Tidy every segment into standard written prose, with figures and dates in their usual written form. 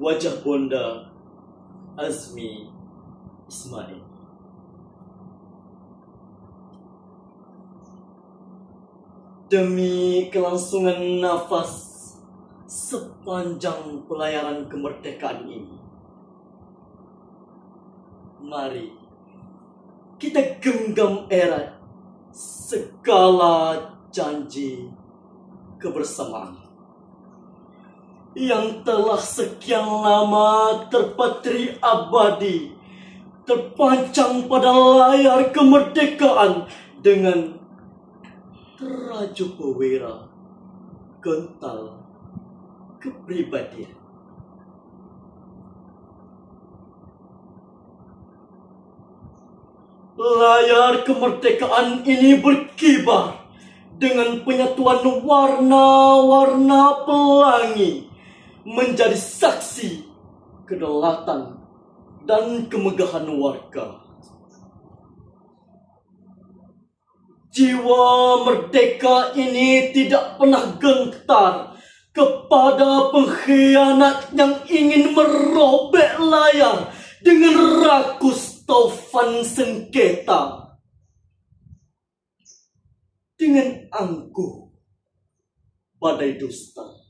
wajah Bonda Azmi Ismail. Demi kelangsungan nafas sepanjang pelayaran kemerdekaan ini, mari kita genggam erat segala janji kebersamaan yang telah sekian lama terpatri abadi, terpancang pada layar kemerdekaan dengan terajuk wira kental kepribadian. Layar kemerdekaan ini berkibar dengan penyatuan warna-warna pelangi menjadi saksi kedaulatan dan kemegahan warga. Jiwa merdeka ini tidak pernah gentar kepada pengkhianat yang ingin merobek layar dengan rakus taufan sengketa. Dengan angkuh badai dusta.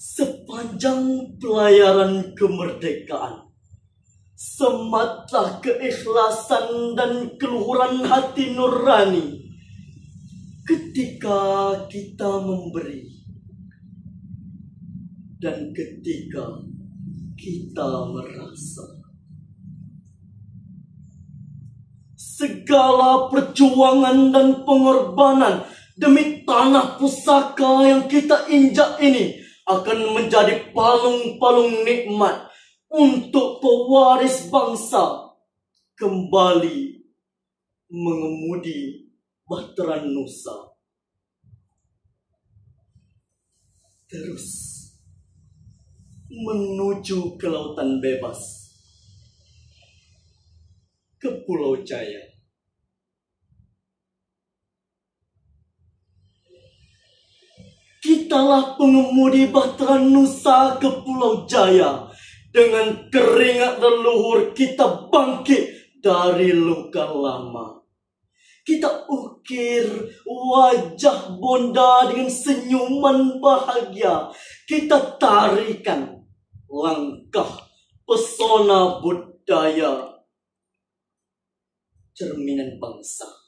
Sepanjang pelayaran kemerdekaan, sematlah keikhlasan dan keluhuran hati nurani ketika kita memberi dan ketika kita merasa. Segala perjuangan dan pengorbanan demi tanah pusaka yang kita injak ini akan menjadi palung-palung nikmat untuk pewaris bangsa kembali mengemudi bahtera Nusa. Terus menuju ke lautan bebas, ke Pulau Jaya. Kitalah pengemudi bahtera Nusa ke Pulau Jaya. Dengan keringat leluhur kita bangkit dari luka lama. Kita ukir wajah Bonda dengan senyuman bahagia. Kita tarikan langkah pesona budaya cerminan bangsa.